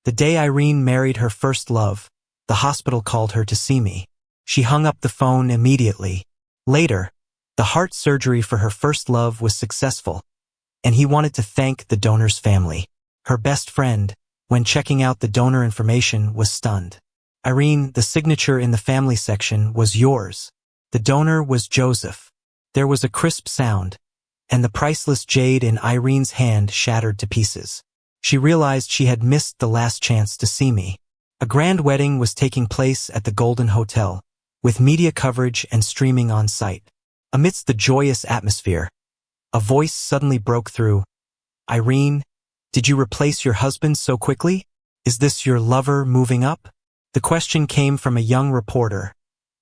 The day Irene married her first love, the hospital called her to see me. She hung up the phone immediately. Later, the heart surgery for her first love was successful, and he wanted to thank the donor's family. Her best friend, when checking out the donor information, was stunned. Irene, the signature in the family section was yours. The donor was Joseph. There was a crisp sound, and the priceless jade in Irene's hand shattered to pieces. She realized she had missed the last chance to see me. A grand wedding was taking place at the Golden Hotel, with media coverage and streaming on site. Amidst the joyous atmosphere, a voice suddenly broke through. Irene, did you replace your husband so quickly? Is this your lover moving up? The question came from a young reporter,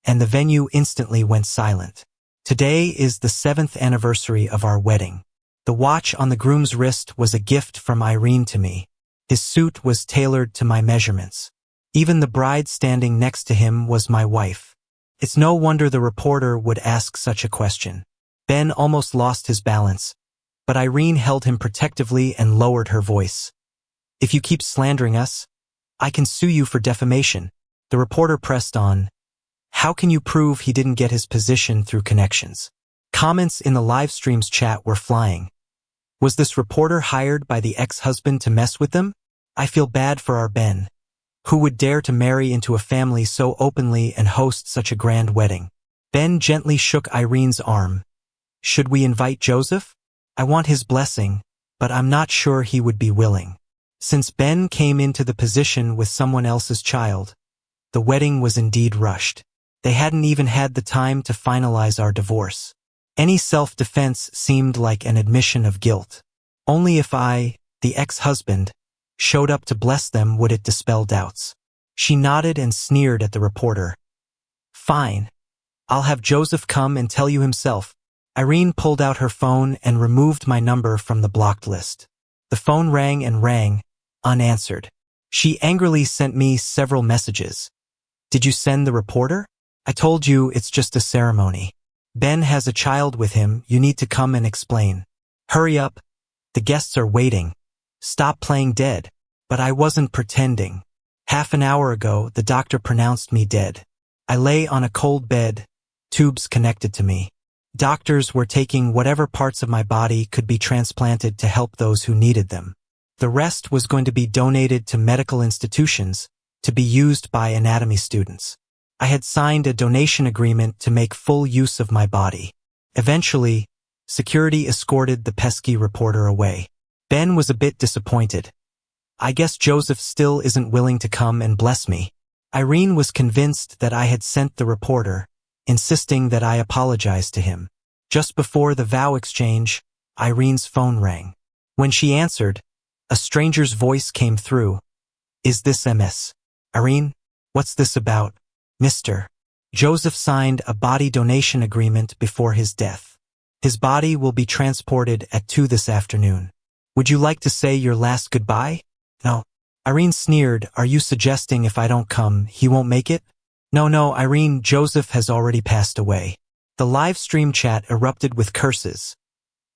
and the venue instantly went silent. Today is the 7th anniversary of our wedding. The watch on the groom's wrist was a gift from Irene to me. His suit was tailored to my measurements. Even the bride standing next to him was my wife. It's no wonder the reporter would ask such a question. Ben almost lost his balance, but Irene held him protectively and lowered her voice. If you keep slandering us, I can sue you for defamation. The reporter pressed on. How can you prove he didn't get his position through connections? Comments in the live stream's chat were flying. Was this reporter hired by the ex-husband to mess with them? I feel bad for our Ben. Who would dare to marry into a family so openly and host such a grand wedding? Ben gently shook Irene's arm. Should we invite Joseph? I want his blessing, but I'm not sure he would be willing. Since Ben came into the position with someone else's child, the wedding was indeed rushed. They hadn't even had the time to finalize our divorce. Any self-defense seemed like an admission of guilt. Only if I, the ex-husband, showed up to bless them would it dispel doubts. She nodded and sneered at the reporter. Fine. I'll have Joseph come and tell you himself. Irene pulled out her phone and removed my number from the blocked list. The phone rang and rang, unanswered. She angrily sent me several messages. Did you send the reporter? I told you it's just a ceremony. Ben has a child with him, you need to come and explain. Hurry up. The guests are waiting. Stop playing dead. But I wasn't pretending. Half an hour ago, the doctor pronounced me dead. I lay on a cold bed, tubes connected to me. Doctors were taking whatever parts of my body could be transplanted to help those who needed them. The rest was going to be donated to medical institutions to be used by anatomy students. I had signed a donation agreement to make full use of my body. Eventually, security escorted the pesky reporter away. Ben was a bit disappointed. I guess Joseph still isn't willing to come and bless me. Irene was convinced that I had sent the reporter, insisting that I apologize to him. Just before the vow exchange, Irene's phone rang. When she answered, a stranger's voice came through. Is this MS? Irene? What's this about? Mr. Joseph signed a body donation agreement before his death. His body will be transported at 2 this afternoon. Would you like to say your last goodbye? No. Irene sneered. Are you suggesting if I don't come, he won't make it? No, Irene, Joseph has already passed away. The live stream chat erupted with curses.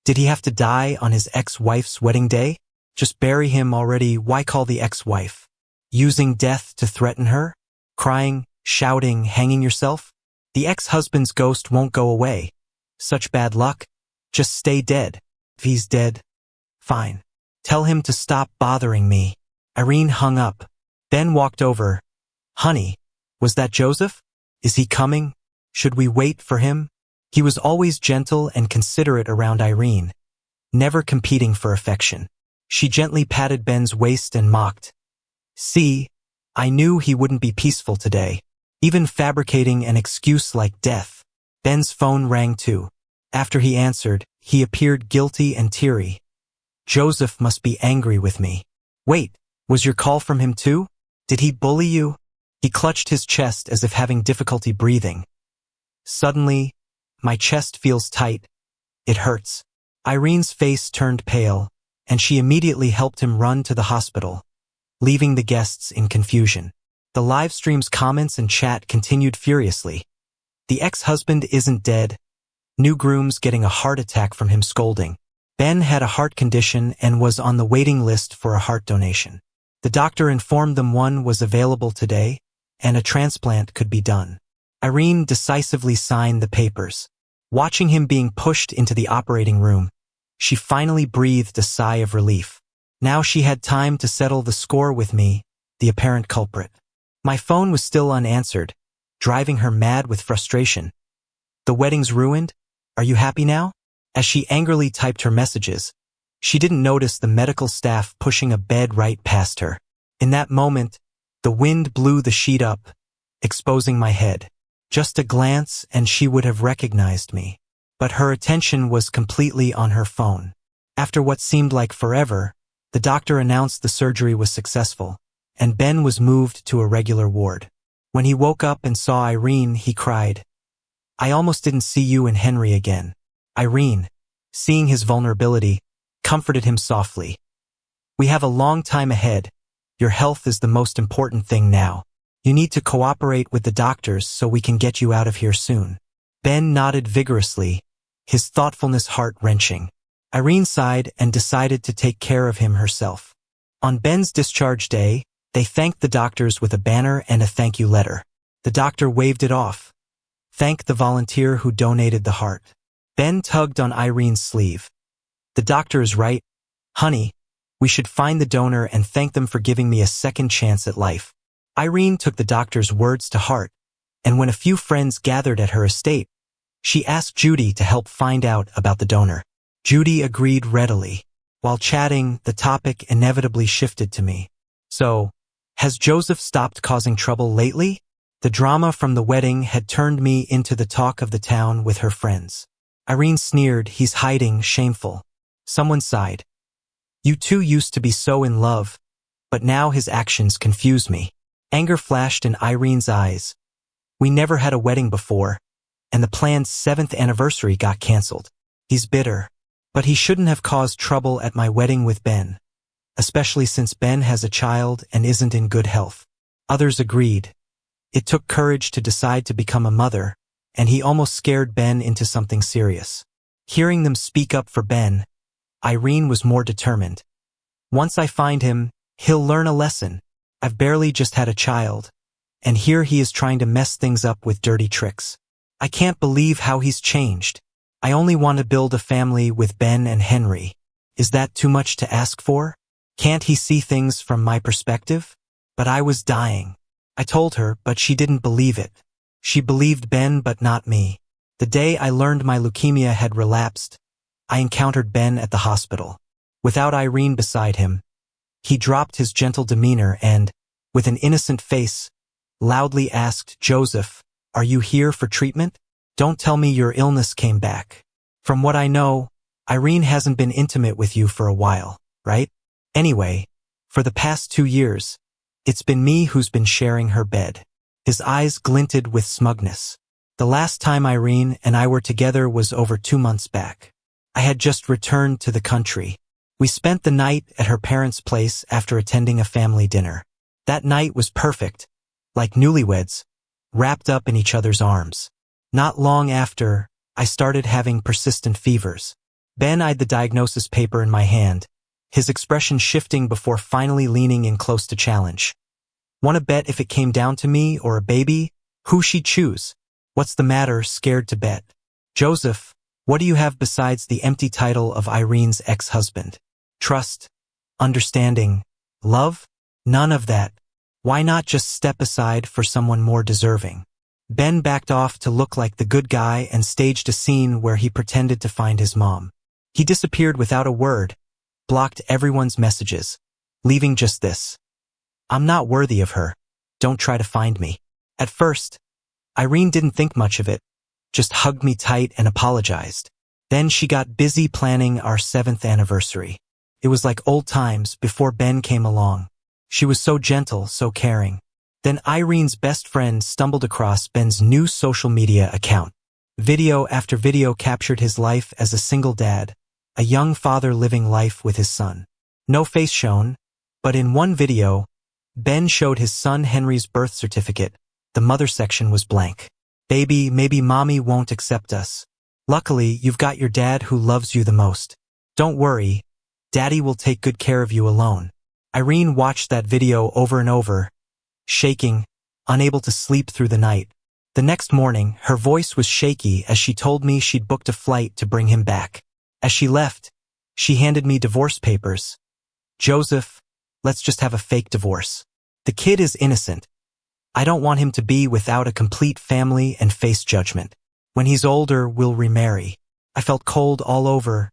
Did he have to die on his ex-wife's wedding day? Just bury him already, why call the ex-wife? Using death to threaten her? Crying, shouting, hanging yourself? The ex-husband's ghost won't go away. Such bad luck? Just stay dead. If he's dead, fine. Tell him to stop bothering me. Irene hung up. Ben walked over. Honey, was that Joseph? Is he coming? Should we wait for him? He was always gentle and considerate around Irene, never competing for affection. She gently patted Ben's waist and mocked. See, I knew he wouldn't be peaceful today, even fabricating an excuse like death. Ben's phone rang too. After he answered, he appeared guilty and teary. Joseph must be angry with me. Wait, was your call from him too? Did he bully you? He clutched his chest as if having difficulty breathing. Suddenly, my chest feels tight. It hurts. Irene's face turned pale, and she immediately helped him run to the hospital, leaving the guests in confusion. The live stream's comments and chat continued furiously. The ex-husband isn't dead. New groom's getting a heart attack from him scolding. Ben had a heart condition and was on the waiting list for a heart donation. The doctor informed them one was available today, and a transplant could be done. Irene decisively signed the papers. Watching him being pushed into the operating room, she finally breathed a sigh of relief. Now she had time to settle the score with me, the apparent culprit. My phone was still unanswered, driving her mad with frustration. The wedding's ruined? Are you happy now? As she angrily typed her messages, she didn't notice the medical staff pushing a bed right past her. In that moment, the wind blew the sheet up, exposing my head. Just a glance and she would have recognized me. But her attention was completely on her phone. After what seemed like forever, the doctor announced the surgery was successful, and Ben was moved to a regular ward. When he woke up and saw Irene, he cried, "I almost didn't see you and Henry again." Irene, seeing his vulnerability, comforted him softly. "We have a long time ahead. Your health is the most important thing now. You need to cooperate with the doctors so we can get you out of here soon." Ben nodded vigorously, his thoughtfulness heart-wrenching. Irene sighed and decided to take care of him herself. On Ben's discharge day, they thanked the doctors with a banner and a thank you letter. The doctor waved it off. "Thank the volunteer who donated the heart." Ben tugged on Irene's sleeve. "The doctor is right. Honey, we should find the donor and thank them for giving me a second chance at life." Irene took the doctor's words to heart, and when a few friends gathered at her estate, she asked Judy to help find out about the donor. Judy agreed readily. While chatting, the topic inevitably shifted to me. "So, has Joseph stopped causing trouble lately?" The drama from the wedding had turned me into the talk of the town with her friends. Irene sneered, "He's hiding, shameful." Someone sighed. "You two used to be so in love, but now his actions confuse me." Anger flashed in Irene's eyes. "We never had a wedding before, and the planned 7th anniversary got canceled. He's bitter, but he shouldn't have caused trouble at my wedding with Ben, especially since Ben has a child and isn't in good health." Others agreed. It took courage to decide to become a mother, and he almost scared Ben into something serious. Hearing them speak up for Ben, Irene was more determined. "Once I find him, he'll learn a lesson. I've barely just had a child, and here he is trying to mess things up with dirty tricks. I can't believe how he's changed. I only want to build a family with Ben and Henry. Is that too much to ask for? Can't he see things from my perspective?" But I was dying. I told her, but she didn't believe it. She believed Ben but not me. The day I learned my leukemia had relapsed, I encountered Ben at the hospital. Without Irene beside him, he dropped his gentle demeanor and, with an innocent face, loudly asked, "Joseph, are you here for treatment? Don't tell me your illness came back. From what I know, Irene hasn't been intimate with you for a while, right? Anyway, for the past 2 years, it's been me who's been sharing her bed." His eyes glinted with smugness. "The last time Irene and I were together was over 2 months back. I had just returned to the country. We spent the night at her parents' place after attending a family dinner. That night was perfect, like newlyweds, wrapped up in each other's arms. Not long after, I started having persistent fevers." Ben eyed the diagnosis paper in my hand, his expression shifting before finally leaning in close to challenge. "Want to bet if it came down to me or a baby, who she'd choose?" "What's the matter, scared to bet?" "Joseph, what do you have besides the empty title of Irene's ex-husband? Trust, understanding, love? None of that. Why not just step aside for someone more deserving?" Ben backed off to look like the good guy and staged a scene where he pretended to find his mom. He disappeared without a word, blocked everyone's messages, leaving just this: "I'm not worthy of her. Don't try to find me." At first, Irene didn't think much of it, just hugged me tight and apologized. Then she got busy planning our 7th anniversary. It was like old times before Ben came along. She was so gentle, so caring. Then Irene's best friend stumbled across Ben's new social media account. Video after video captured his life as a single dad, a young father living life with his son. No face shown, but in one video, Ben showed his son Henry's birth certificate. The mother section was blank. "Baby, maybe mommy won't accept us. Luckily, you've got your dad who loves you the most. Don't worry, daddy will take good care of you alone." Irene watched that video over and over, shaking, unable to sleep through the night. The next morning, her voice was shaky as she told me she'd booked a flight to bring him back. As she left, she handed me divorce papers. Joseph, let's just have a fake divorce. The kid is innocent. I don't want him to be without a complete family and face judgment. When he's older, we'll remarry. I felt cold all over,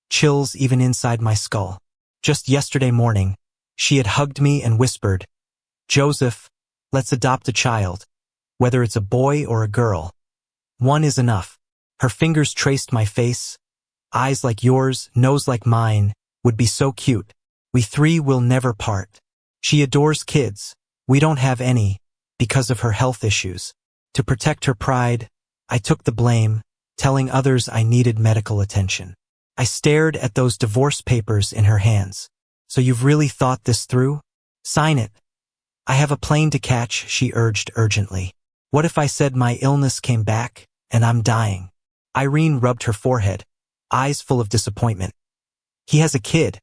chills even inside my skull. Just yesterday morning, she had hugged me and whispered, Joseph, let's adopt a child. Whether it's a boy or a girl. One is enough. Her fingers traced my face. Eyes like yours, nose like mine, would be so cute. We three will never part. She adores kids. We don't have any, because of her health issues. To protect her pride, I took the blame, telling others I needed medical attention. I stared at those divorce papers in her hands. So you've really thought this through? Sign it. I have a plane to catch, she urged urgently. What if I said my illness came back, and I'm dying? Irene rubbed her forehead, eyes full of disappointment. He has a kid.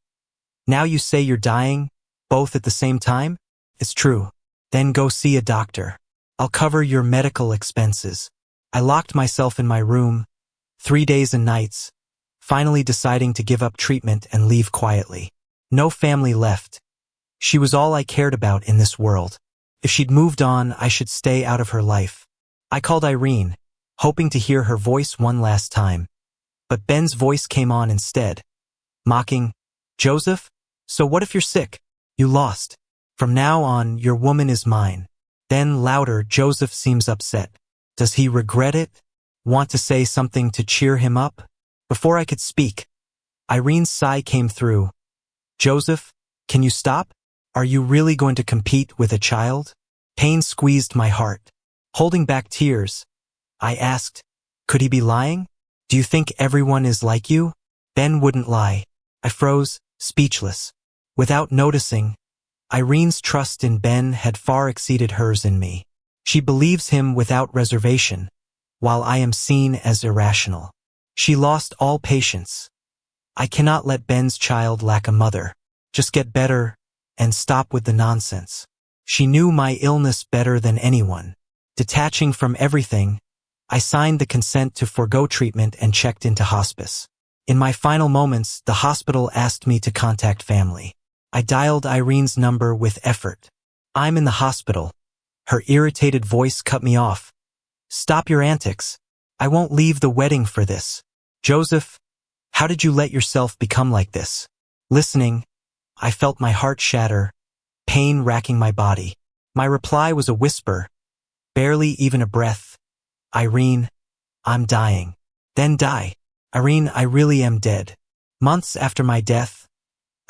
Now you say you're dying, both at the same time? It's true. Then go see a doctor. I'll cover your medical expenses. I locked myself in my room, 3 days and nights, finally deciding to give up treatment and leave quietly. No family left. She was all I cared about in this world. If she'd moved on, I should stay out of her life. I called Irene, hoping to hear her voice one last time. But Ben's voice came on instead, mocking, Joseph, so what if you're sick? You lost. From now on, your woman is mine. Then louder, Joseph seems upset. Does he regret it? Want to say something to cheer him up? Before I could speak, Irene's sigh came through. Joseph, can you stop? Are you really going to compete with a child? Pain squeezed my heart. Holding back tears, I asked, could he be lying? Do you think everyone is like you? Ben wouldn't lie. I froze, speechless. Without noticing, Irene's trust in Ben had far exceeded hers in me. She believes him without reservation, while I am seen as irrational. She lost all patience. I cannot let Ben's child lack a mother. Just get better and stop with the nonsense. She knew my illness better than anyone. Detaching from everything, I signed the consent to forego treatment and checked into hospice. In my final moments, the hospital asked me to contact family. I dialed Irene's number with effort. I'm in the hospital. Her irritated voice cut me off. Stop your antics. I won't leave the wedding for this. Joseph, how did you let yourself become like this? Listening, I felt my heart shatter, pain racking my body. My reply was a whisper, barely even a breath. Irene, I'm dying. Then die. Irene, I really am dead. Months after my death,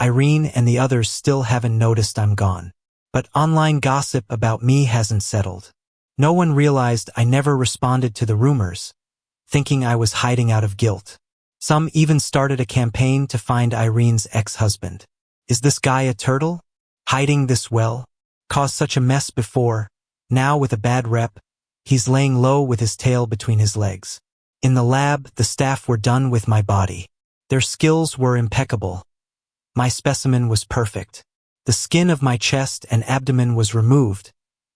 Irene and the others still haven't noticed I'm gone. But online gossip about me hasn't settled. No one realized I never responded to the rumors, thinking I was hiding out of guilt. Some even started a campaign to find Irene's ex-husband. Is this guy a turtle? Hiding this well? Caused such a mess before. Now with a bad rep, he's laying low with his tail between his legs. In the lab, the staff were done with my body. Their skills were impeccable. My specimen was perfect. The skin of my chest and abdomen was removed,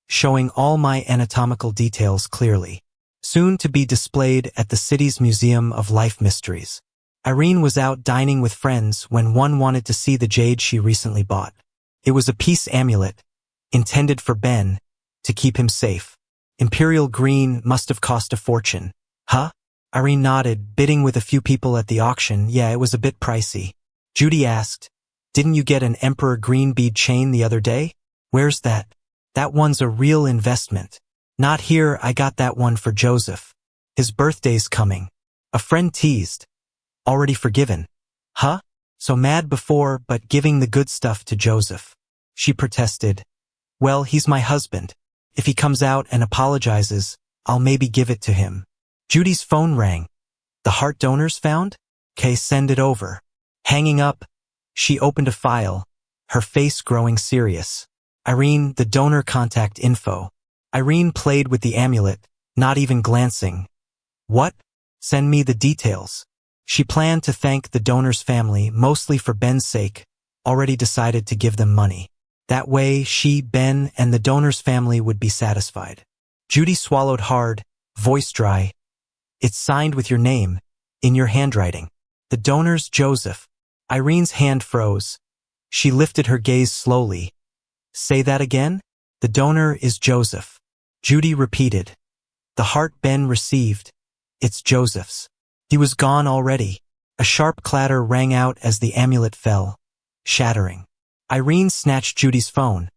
showing all my anatomical details clearly. Soon to be displayed at the city's Museum of Life Mysteries. Irene was out dining with friends when one wanted to see the jade she recently bought. It was a peace amulet, intended for Ben, to keep him safe. Imperial green must have cost a fortune. Huh? Irene nodded, bidding with a few people at the auction. Yeah, it was a bit pricey. Judy asked, didn't you get an emperor green bead chain the other day? Where's that? That one's a real investment. Not here, I got that one for Joseph. His birthday's coming. A friend teased. Already forgiven. Huh? So mad before, but giving the good stuff to Joseph. She protested. Well, he's my husband. If he comes out and apologizes, I'll maybe give it to him. Judy's phone rang. The heart donors found? Okay, send it over. Hanging up, she opened a file, her face growing serious. Irene, the donor contact info. Irene played with the amulet, not even glancing. What? Send me the details. She planned to thank the donor's family, mostly for Ben's sake, already decided to give them money. That way, she, Ben, and the donor's family would be satisfied. Judy swallowed hard, voice dry. It's signed with your name, in your handwriting. The donor's Joseph. Irene's hand froze. She lifted her gaze slowly. Say that again? The donor is Joseph. Judy repeated. The heart Ben received. It's Joseph's. He was gone already. A sharp clatter rang out as the amulet fell, shattering. Irene snatched Judy's phone,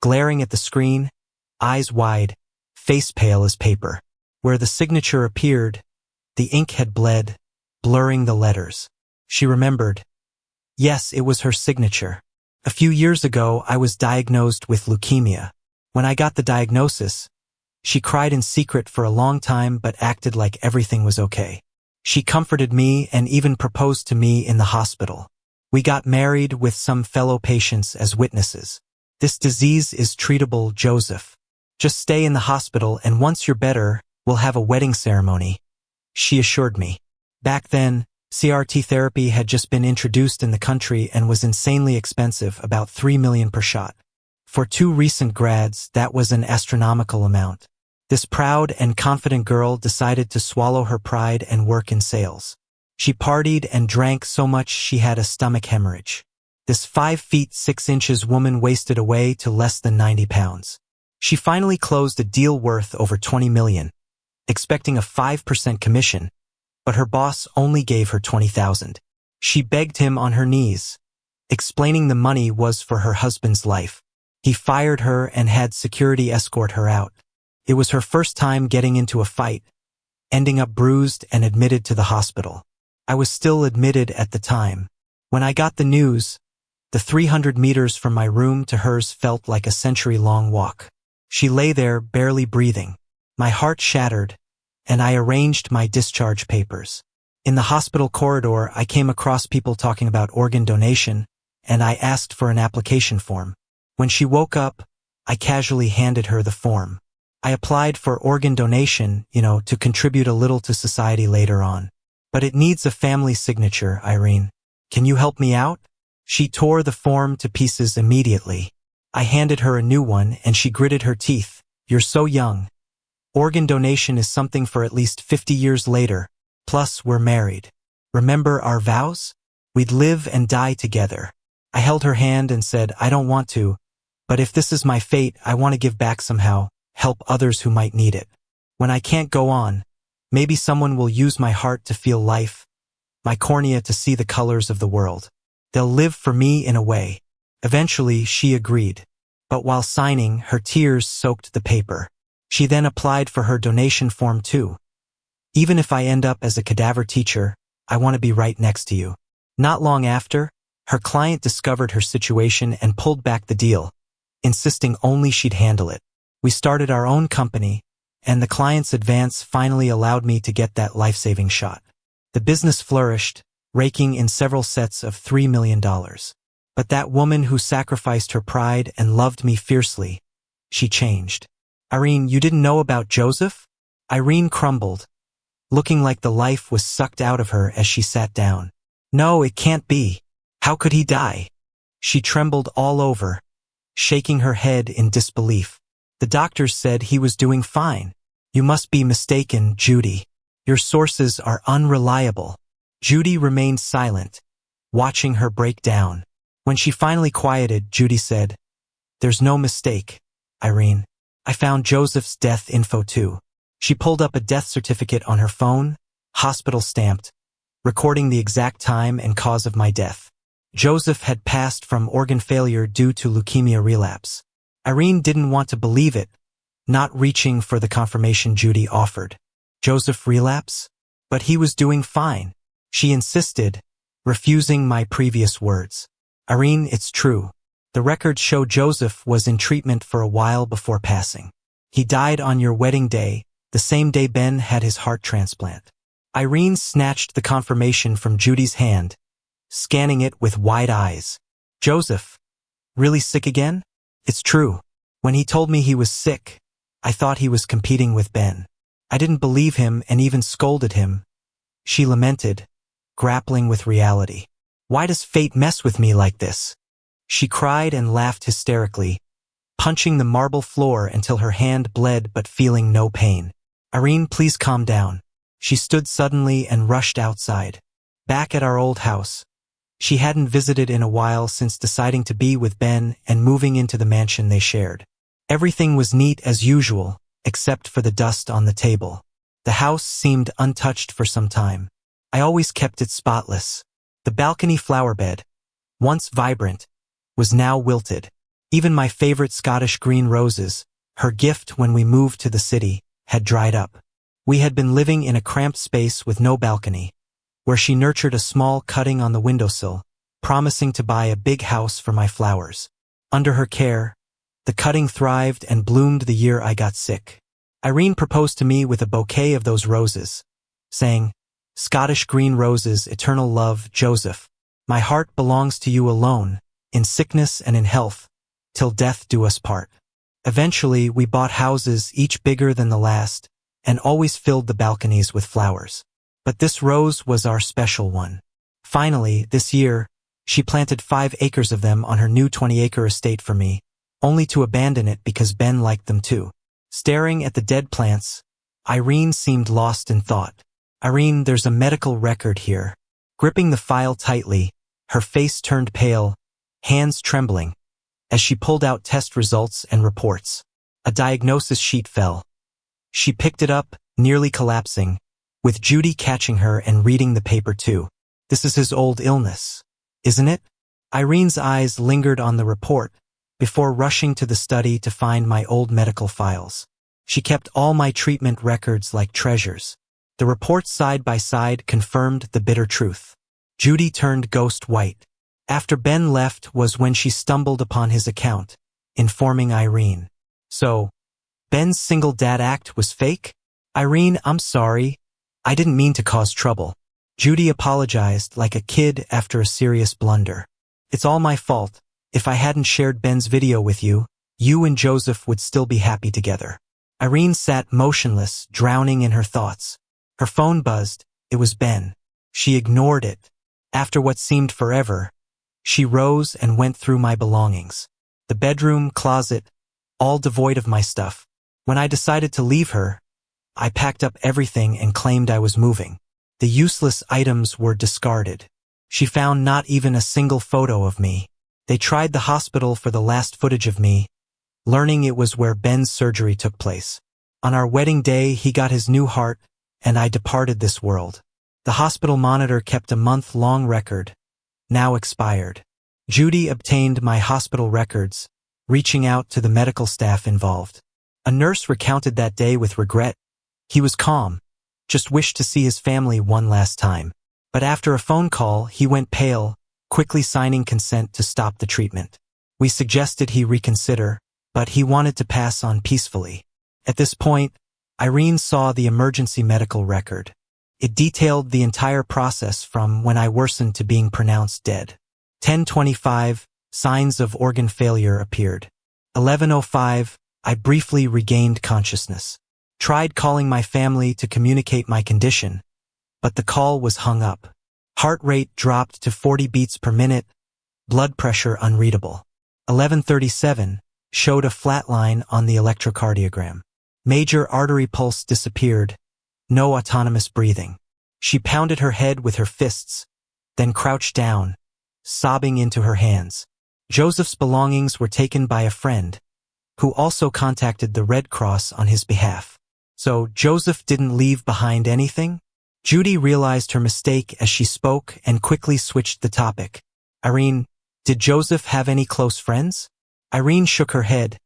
glaring at the screen, eyes wide, face pale as paper. Where the signature appeared, the ink had bled, blurring the letters. She remembered. Yes, it was her signature. A few years ago, I was diagnosed with leukemia. When I got the diagnosis, she cried in secret for a long time but acted like everything was okay. She comforted me and even proposed to me in the hospital. We got married with some fellow patients as witnesses. This disease is treatable, Joseph. Just stay in the hospital and once you're better, we'll have a wedding ceremony, she assured me. Back then, CRT therapy had just been introduced in the country and was insanely expensive, about $3 million per shot. For 2 recent grads, that was an astronomical amount. This proud and confident girl decided to swallow her pride and work in sales. She partied and drank so much she had a stomach hemorrhage. This 5 feet 6 inches woman wasted away to less than 90 pounds. She finally closed a deal worth over $20 million, expecting a 5% commission, but her boss only gave her $20,000. She begged him on her knees, explaining the money was for her husband's life. He fired her and had security escort her out. It was her first time getting into a fight, ending up bruised and admitted to the hospital. I was still admitted at the time. When I got the news, the 300 meters from my room to hers felt like a century-long walk. She lay there, barely breathing. My heart shattered, and I arranged my discharge papers. In the hospital corridor, I came across people talking about organ donation, and I asked for an application form. When she woke up, I casually handed her the form. I applied for organ donation, to contribute a little to society later on. But it needs a family signature, Irene. Can you help me out? She tore the form to pieces immediately. I handed her a new one and she gritted her teeth. You're so young. Organ donation is something for at least 50 years later. Plus, we're married. Remember our vows? We'd live and die together. I held her hand and said, I don't want to, but if this is my fate, I want to give back somehow, help others who might need it. When I can't go on, maybe someone will use my heart to feel life, my cornea to see the colors of the world. They'll live for me in a way. Eventually, she agreed. But while signing, her tears soaked the paper. She then applied for her donation form too. Even if I end up as a cadaver teacher, I want to be right next to you. Not long after, her client discovered her situation and pulled back the deal, insisting only she'd handle it. We started our own company, and the client's advance finally allowed me to get that life-saving shot. The business flourished, raking in several sets of $3 million. But that woman who sacrificed her pride and loved me fiercely, she changed. Irene, you didn't know about Joseph? Irene crumbled, looking like the life was sucked out of her as she sat down. No, it can't be. How could he die? She trembled all over, shaking her head in disbelief. The doctors said he was doing fine. You must be mistaken, Judy. Your sources are unreliable. Judy remained silent, watching her break down. When she finally quieted, Judy said, There's no mistake, Irene. I found Joseph's death info too. She pulled up a death certificate on her phone, hospital stamped, recording the exact time and cause of my death. Joseph had passed from organ failure due to leukemia relapse. Irene didn't want to believe it, not reaching for the confirmation Judy offered. Joseph relapse? But he was doing fine. She insisted, refusing my previous words. Irene, it's true. The records show Joseph was in treatment for a while before passing. He died on your wedding day, the same day Ben had his heart transplant. Irene snatched the confirmation from Judy's hand, scanning it with wide eyes. Joseph, really sick again? It's true. When he told me he was sick, I thought he was competing with Ben. I didn't believe him and even scolded him. She lamented, grappling with reality. Why does fate mess with me like this? She cried and laughed hysterically, punching the marble floor until her hand bled but feeling no pain. Irene, please calm down. She stood suddenly and rushed outside. Back at our old house. She hadn't visited in a while since deciding to be with Ben and moving into the mansion they shared. Everything was neat as usual, except for the dust on the table. The house seemed untouched for some time. I always kept it spotless. The balcony flower bed, once vibrant, was now wilted. Even my favorite Scottish green roses, her gift when we moved to the city, had dried up. We had been living in a cramped space with no balcony, where she nurtured a small cutting on the windowsill, promising to buy a big house for my flowers. Under her care, the cutting thrived and bloomed the year I got sick. Irene proposed to me with a bouquet of those roses, saying, "Scottish green roses, eternal love, Joseph. My heart belongs to you alone, in sickness and in health, till death do us part." Eventually, we bought houses each bigger than the last, and always filled the balconies with flowers. But this rose was our special one. Finally, this year, she planted 5 acres of them on her new 20-acre estate for me, only to abandon it because Ben liked them too. Staring at the dead plants, Irene seemed lost in thought. "Irene, there's a medical record here." Gripping the file tightly, her face turned pale, hands trembling, as she pulled out test results and reports. A diagnosis sheet fell. She picked it up, nearly collapsing, with Judy catching her and reading the paper too. "This is his old illness, isn't it?" Irene's eyes lingered on the report, before rushing to the study to find my old medical files. She kept all my treatment records like treasures. The reports side by side confirmed the bitter truth. Judy turned ghost white. After Ben left was when she stumbled upon his account, informing Irene. "So, Ben's single dad act was fake?" "Irene, I'm sorry. I didn't mean to cause trouble." Judy apologized like a kid after a serious blunder. "It's all my fault. If I hadn't shared Ben's video with you, you and Joseph would still be happy together." Irene sat motionless, drowning in her thoughts. Her phone buzzed. It was Ben. She ignored it. After what seemed forever, she rose and went through my belongings. The bedroom, closet, all devoid of my stuff. When I decided to leave her, I packed up everything and claimed I was moving. The useless items were discarded. She found not even a single photo of me. They tried the hospital for the last footage of me, learning it was where Ben's surgery took place. On our wedding day, he got his new heart, and I departed this world. The hospital monitor kept a month-long record, now expired. Judy obtained my hospital records, reaching out to the medical staff involved. A nurse recounted that day with regret. He was calm, just wished to see his family one last time. But after a phone call, he went pale, quickly signing consent to stop the treatment. We suggested he reconsider, but he wanted to pass on peacefully. At this point, Irene saw the emergency medical record. It detailed the entire process from when I worsened to being pronounced dead. 10:25, signs of organ failure appeared. 11:05, I briefly regained consciousness. Tried calling my family to communicate my condition, but the call was hung up. Heart rate dropped to 40 beats per minute, blood pressure unreadable. 11:37 showed a flat line on the electrocardiogram. Major artery pulse disappeared, no autonomous breathing. She pounded her head with her fists, then crouched down, sobbing into her hands. Joseph's belongings were taken by a friend, who also contacted the Red Cross on his behalf. So Joseph didn't leave behind anything? Judy realized her mistake as she spoke and quickly switched the topic. "Irene, did Joseph have any close friends?" Irene shook her head.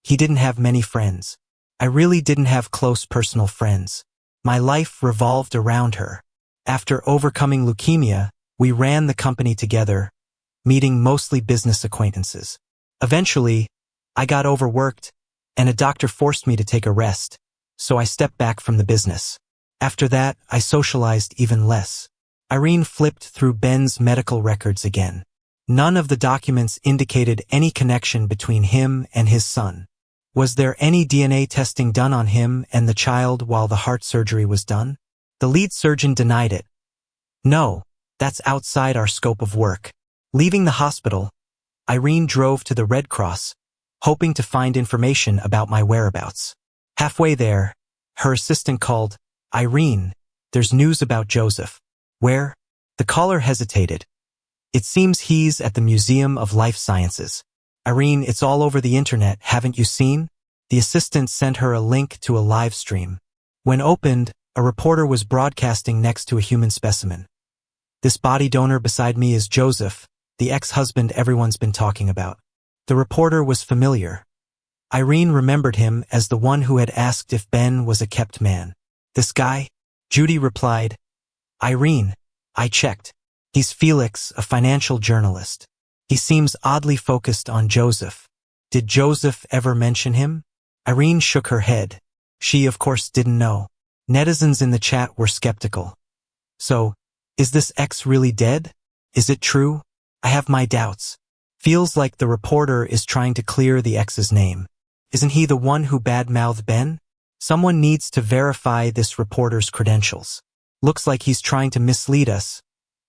"He didn't have many friends. I really didn't have close personal friends. My life revolved around her. After overcoming leukemia, we ran the company together, meeting mostly business acquaintances. Eventually, I got overworked, and a doctor forced me to take a rest, so I stepped back from the business. After that, I socialized even less." Irene flipped through Ben's medical records again. None of the documents indicated any connection between him and his son. Was there any DNA testing done on him and the child while the heart surgery was done? The lead surgeon denied it. "No, that's outside our scope of work." Leaving the hospital, Irene drove to the Red Cross, hoping to find information about my whereabouts. Halfway there, her assistant called, "Irene, there's news about Joseph." "Where?" The caller hesitated. "It seems he's at the Museum of Life Sciences." "Irene, it's all over the internet, haven't you seen?" The assistant sent her a link to a live stream. When opened, a reporter was broadcasting next to a human specimen. "This body donor beside me is Joseph, the ex-husband everyone's been talking about." The reporter was familiar. Irene remembered him as the one who had asked if Ben was a kept man. "This guy?" Judy replied, "Irene, I checked. He's Felix, a financial journalist. He seems oddly focused on Joseph. Did Joseph ever mention him?" Irene shook her head. She, of course, didn't know. Netizens in the chat were skeptical. "So, is this ex really dead? Is it true? I have my doubts." Feels like the reporter is trying to clear the ex's name. Isn't he the one who bad-mouthed Ben? Someone needs to verify this reporter's credentials. Looks like he's trying to mislead us,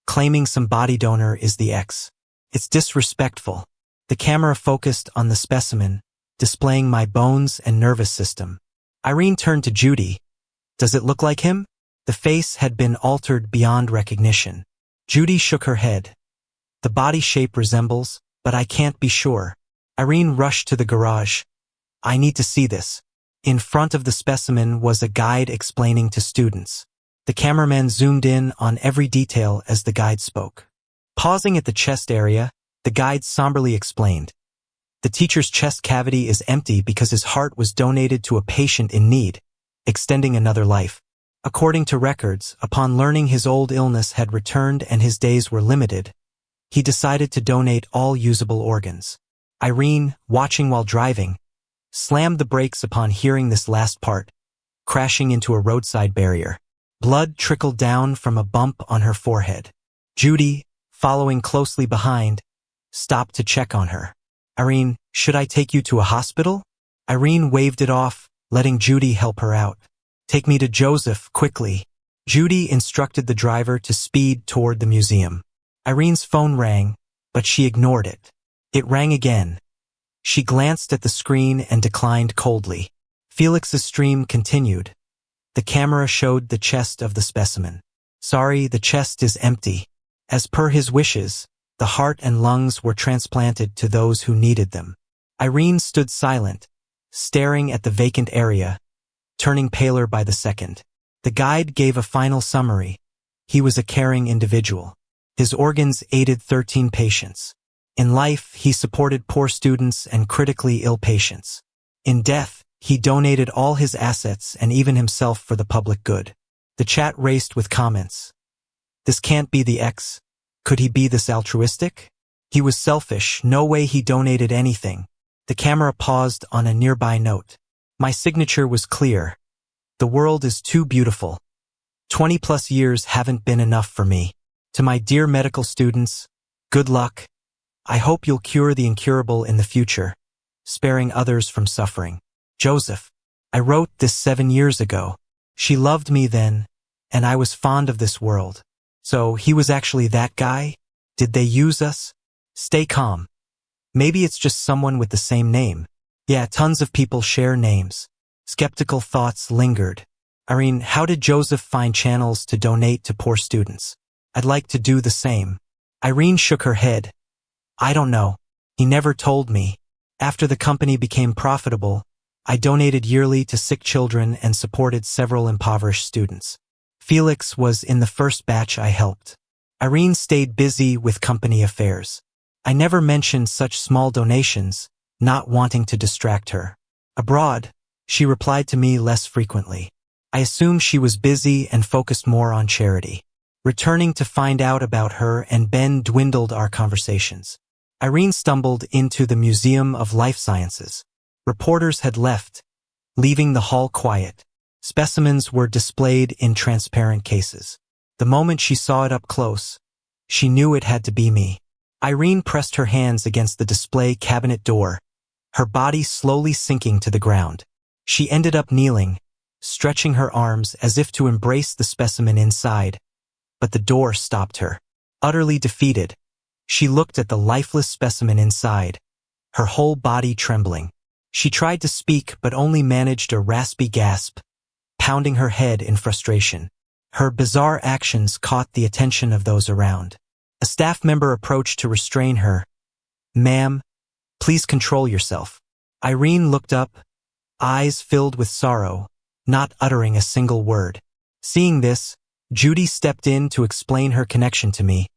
claiming some body donor is the ex. It's disrespectful. The camera focused on the specimen, displaying my bones and nervous system. Irene turned to Judy. "Does it look like him?" The face had been altered beyond recognition. Judy shook her head. "The body shape resembles, but I can't be sure." Irene rushed to the garage. "I need to see this." In front of the specimen was a guide explaining to students. The cameraman zoomed in on every detail as the guide spoke. Pausing at the chest area, the guide somberly explained. "The teacher's chest cavity is empty because his heart was donated to a patient in need, extending another life. According to records, upon learning his old illness had returned and his days were limited, he decided to donate all usable organs." Irene, watching while driving, slammed the brakes upon hearing this last part, crashing into a roadside barrier. Blood trickled down from a bump on her forehead. Judy, following closely behind, stopped to check on her. "Irene, should I take you to a hospital?" Irene waved it off, letting Judy help her out. "Take me to Joseph, quickly." Judy instructed the driver to speed toward the museum. Irene's phone rang, but she ignored it. It rang again. She glanced at the screen and declined coldly. Felix's stream continued. The camera showed the chest of the specimen. "Sorry, the chest is empty. As per his wishes, the heart and lungs were transplanted to those who needed them." Irene stood silent, staring at the vacant area, turning paler by the second. The guide gave a final summary. He was a caring individual. His organs aided 13 patients. In life, he supported poor students and critically ill patients. In death, he donated all his assets and even himself for the public good. The chat raced with comments. "This can't be the ex. Could he be this altruistic? He was selfish, no way he donated anything." The camera paused on a nearby note. My signature was clear. "The world is too beautiful. 20+ years haven't been enough for me. To my dear medical students, good luck. I hope you'll cure the incurable in the future, sparing others from suffering. Joseph." I wrote this 7 years ago. She loved me then, and I was fond of this world. So he was actually that guy? Did they use us? Stay calm. Maybe it's just someone with the same name. Yeah, tons of people share names. Skeptical thoughts lingered. Irene, how did Joseph find channels to donate to poor students? I'd like to do the same. Irene shook her head. I don't know. He never told me. After the company became profitable, I donated yearly to sick children and supported several impoverished students. Felix was in the first batch I helped. Irene stayed busy with company affairs. I never mentioned such small donations, not wanting to distract her. Abroad, she replied to me less frequently. I assumed she was busy and focused more on charity. Returning to find out about her and Ben dwindled our conversations. Irene stumbled into the Museum of Life Sciences. Reporters had left, leaving the hall quiet. Specimens were displayed in transparent cases. The moment she saw it up close, she knew it had to be me. Irene pressed her hands against the display cabinet door, her body slowly sinking to the ground. She ended up kneeling, stretching her arms as if to embrace the specimen inside, but the door stopped her. Utterly defeated, She looked at the lifeless specimen inside, her whole body trembling. She tried to speak but only managed a raspy gasp, pounding her head in frustration. Her bizarre actions caught the attention of those around. A staff member approached to restrain her. "Ma'am, please control yourself." Irene looked up, eyes filled with sorrow, not uttering a single word. Seeing this, Judy stepped in to explain her connection to me,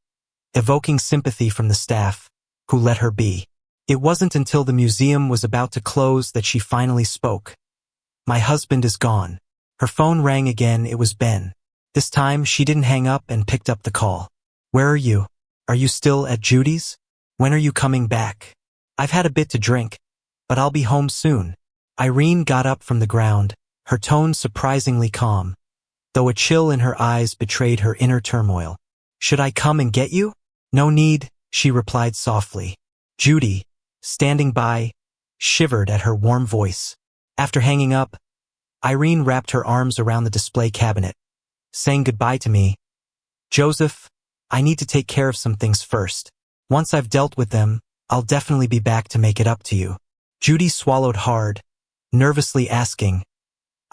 evoking sympathy from the staff, who let her be. It wasn't until the museum was about to close that she finally spoke. "My husband is gone." Her phone rang again. It was Ben. This time, she didn't hang up and picked up the call. "Where are you? Are you still at Judy's? When are you coming back?" "I've had a bit to drink, but I'll be home soon." Irene got up from the ground, her tone surprisingly calm, though a chill in her eyes betrayed her inner turmoil. "Should I come and get you?" "No need," she replied softly. Judy, standing by, shivered at her warm voice. After hanging up, Irene wrapped her arms around the display cabinet, saying goodbye to me. "Joseph, I need to take care of some things first. Once I've dealt with them, I'll definitely be back to make it up to you." Judy swallowed hard, nervously asking,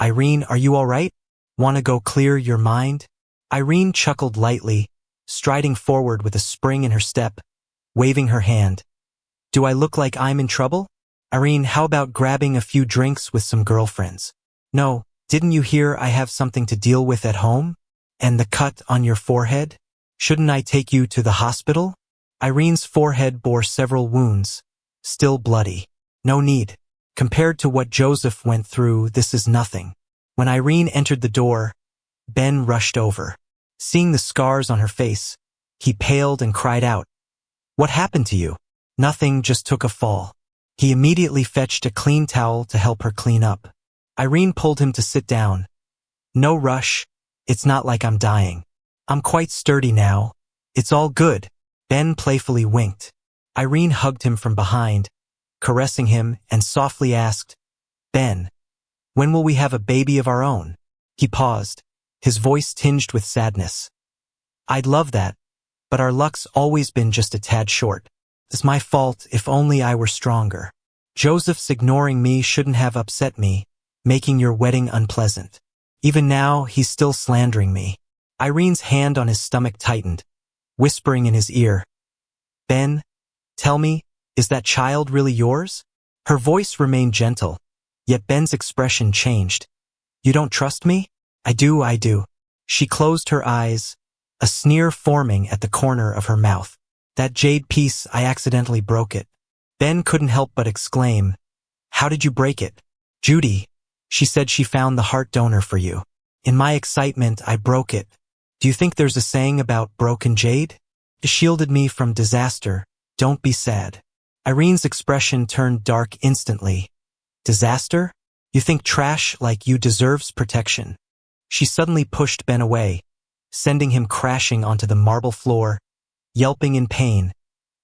"Irene, are you all right? Want to go clear your mind?" Irene chuckled lightly, striding forward with a spring in her step, waving her hand. "Do I look like I'm in trouble? Irene, how about grabbing a few drinks with some girlfriends?" "No, didn't you hear I have something to deal with at home? And the cut on your forehead? Shouldn't I take you to the hospital?" Irene's forehead bore several wounds, still bloody. "No need. Compared to what Joseph went through, this is nothing." When Irene entered the door, Ben rushed over. Seeing the scars on her face, he paled and cried out, "What happened to you?" "Nothing, just took a fall." He immediately fetched a clean towel to help her clean up. Irene pulled him to sit down. "No rush. It's not like I'm dying. I'm quite sturdy now. It's all good." Ben playfully winked. Irene hugged him from behind, caressing him, and softly asked, "Ben, when will we have a baby of our own?" He paused, his voice tinged with sadness. "I'd love that, but our luck's always been just a tad short. It's my fault. If only I were stronger. Joseph's ignoring me shouldn't have upset me, making your wedding unpleasant. Even now, he's still slandering me." Irene's hand on his stomach tightened, whispering in his ear, "Ben, tell me, is that child really yours?" Her voice remained gentle, yet Ben's expression changed. "You don't trust me?" I do. She closed her eyes, a sneer forming at the corner of her mouth. "That jade piece, I accidentally broke it." Ben couldn't help but exclaim, "How did you break it?" "Judy, she said she found the heart donor for you. In my excitement, I broke it. Do you think there's a saying about broken jade? It shielded me from disaster. Don't be sad." Irene's expression turned dark instantly. "Disaster? You think trash like you deserves protection?" She suddenly pushed Ben away, sending him crashing onto the marble floor, yelping in pain,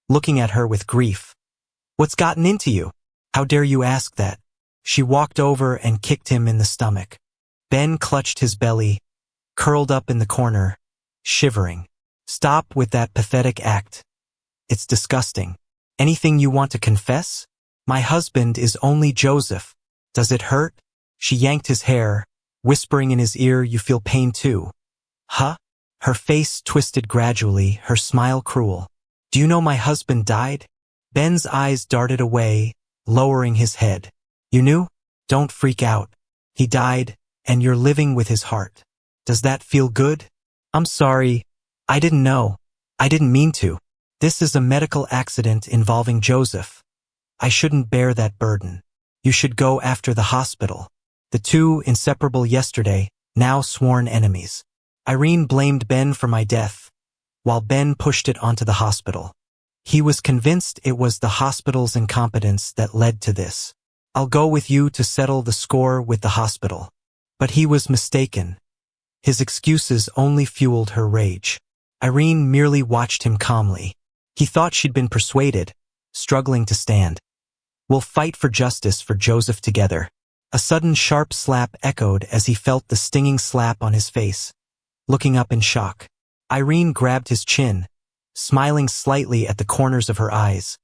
looking at her with grief. "What's gotten into you? How dare you ask that?" She walked over and kicked him in the stomach. Ben clutched his belly, curled up in the corner, shivering. "Stop with that pathetic act. It's disgusting. Anything you want to confess? My husband is only Joseph. Does it hurt?" She yanked his hair, whispering in his ear, "You feel pain too." "Huh?" Her face twisted gradually, her smile cruel. "Do you know my husband died?" Ben's eyes darted away, lowering his head. "You knew? Don't freak out. He died, and you're living with his heart. Does that feel good?" "I'm sorry. I didn't know. I didn't mean to. This is a medical accident involving Joseph. I shouldn't bear that burden. You should go after the hospital." The two, inseparable yesterday, now sworn enemies. Irene blamed Ben for my death, while Ben pushed it onto the hospital. He was convinced it was the hospital's incompetence that led to this. "I'll go with you to settle the score with the hospital." But he was mistaken. His excuses only fueled her rage. Irene merely watched him calmly. He thought she'd been persuaded, struggling to stand. "We'll fight for justice for Joseph together." A sudden sharp slap echoed as he felt the stinging slap on his face, looking up in shock. Irene grabbed his chin, smiling slightly at the corners of her eyes.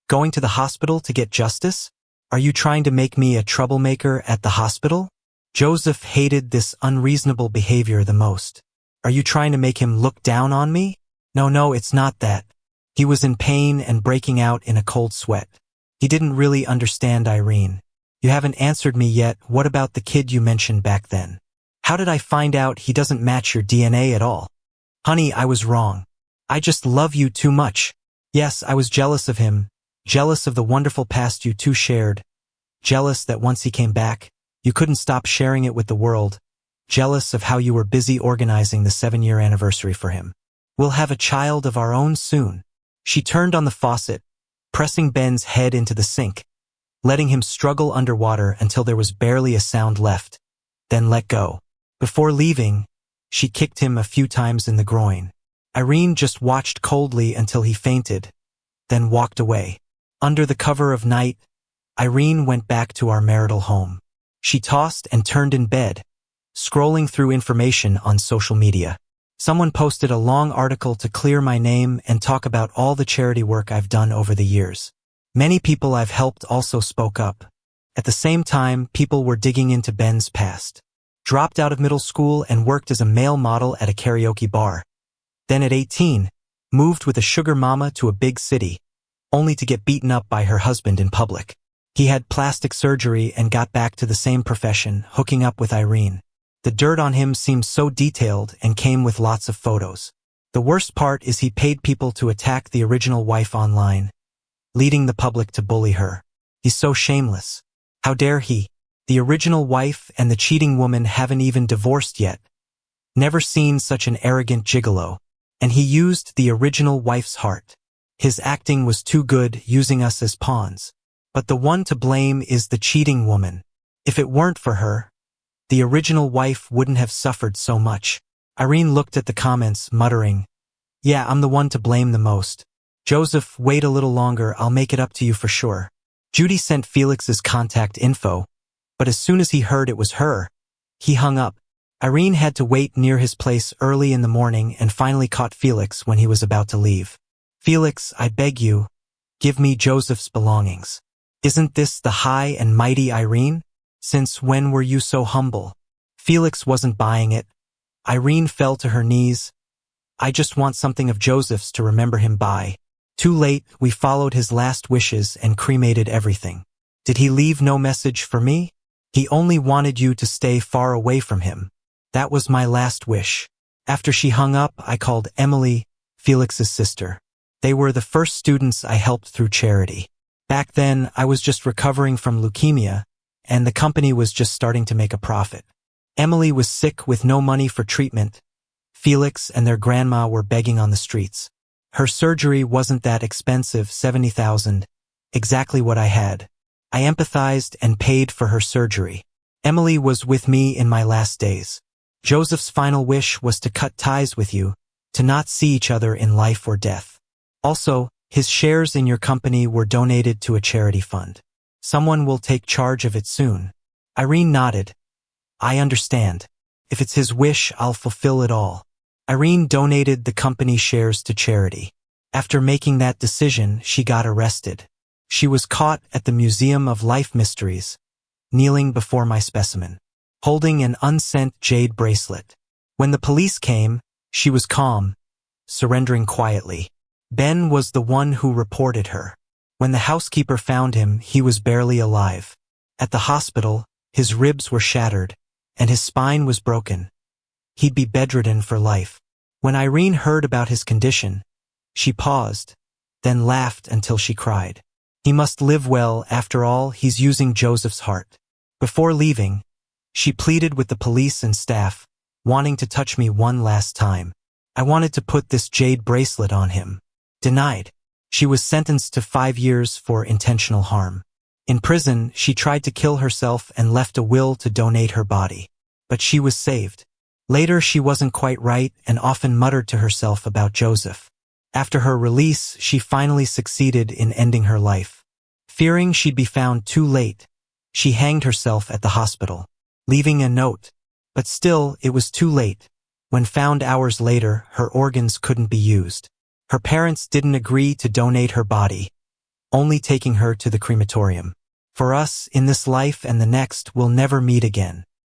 Going to the hospital to get justice? Are you trying to make me a troublemaker at the hospital? Joseph hated this unreasonable behavior the most. Are you trying to make him look down on me? No, it's not that. He was in pain and breaking out in a cold sweat. He didn't really understand Irene. You haven't answered me yet. What about the kid you mentioned back then? How did I find out he doesn't match your DNA at all? Honey, I was wrong. I just love you too much. Yes, I was jealous of him, jealous of the wonderful past you two shared, jealous that once he came back, you couldn't stop sharing it with the world, jealous of how you were busy organizing the 7-year anniversary for him. We'll have a child of our own soon. She turned on the faucet, pressing Ben's head into the sink, letting him struggle underwater until there was barely a sound left, then let go. Before leaving, she kicked him a few times in the groin. Irene just watched coldly until he fainted, then walked away. Under the cover of night, Irene went back to our marital home. She tossed and turned in bed, scrolling through information on social media. Someone posted a long article to clear my name and talk about all the charity work I've done over the years. Many people I've helped also spoke up. At the same time, people were digging into Ben's past. Dropped out of middle school and worked as a male model at a karaoke bar. Then at 18, moved with a sugar mama to a big city, only to get beaten up by her husband in public. He had plastic surgery and got back to the same profession, hooking up with Irene. The dirt on him seemed so detailed and came with lots of photos. The worst part is he paid people to attack the original wife online, leading the public to bully her. He's so shameless. How dare he? The original wife and the cheating woman haven't even divorced yet. Never seen such an arrogant gigolo. And he used the original wife's heart. His acting was too good, using us as pawns. But the one to blame is the cheating woman. If it weren't for her, the original wife wouldn't have suffered so much. Irene looked at the comments, muttering, "Yeah, I'm the one to blame the most. Joseph, wait a little longer, I'll make it up to you for sure." Judy sent Felix's contact info, but as soon as he heard it was her, he hung up. Irene had to wait near his place early in the morning and finally caught Felix when he was about to leave. "Felix, I beg you, give me Joseph's belongings. Isn't this the high and mighty Irene? Since when were you so humble?" Felix wasn't buying it. Irene fell to her knees. "I just want something of Joseph's to remember him by." Too late, we followed his last wishes and cremated everything. Did he leave no message for me? He only wanted you to stay far away from him. That was my last wish. After she hung up, I called Emily, Felix's sister. They were the first students I helped through charity. Back then, I was just recovering from leukemia, and the company was just starting to make a profit. Emily was sick with no money for treatment. Felix and their grandma were begging on the streets. Her surgery wasn't that expensive, $70,000, exactly what I had. I empathized and paid for her surgery. Emily was with me in my last days. Joseph's final wish was to cut ties with you, to not see each other in life or death. Also, his shares in your company were donated to a charity fund. Someone will take charge of it soon. Irene nodded. I understand. If it's his wish, I'll fulfill it all. Irene donated the company shares to charity. After making that decision, she got arrested. She was caught at the Museum of Life Mysteries, kneeling before my specimen, holding an unsent jade bracelet. When the police came, she was calm, surrendering quietly. Ben was the one who reported her. When the housekeeper found him, he was barely alive. At the hospital, his ribs were shattered, and his spine was broken. He'd be bedridden for life. When Irene heard about his condition, she paused, then laughed until she cried. He must live well, after all, he's using Joseph's heart. Before leaving, she pleaded with the police and staff, wanting to touch me one last time. I wanted to put this jade bracelet on him. Denied. She was sentenced to 5 years for intentional harm. In prison, she tried to kill herself and left a will to donate her body. But she was saved. Later, she wasn't quite right and often muttered to herself about Joseph. After her release, she finally succeeded in ending her life. Fearing she'd be found too late, she hanged herself at the hospital, leaving a note. But still, it was too late. When found hours later, her organs couldn't be used. Her parents didn't agree to donate her body, only taking her to the crematorium. For us, in this life and the next, we'll never meet again.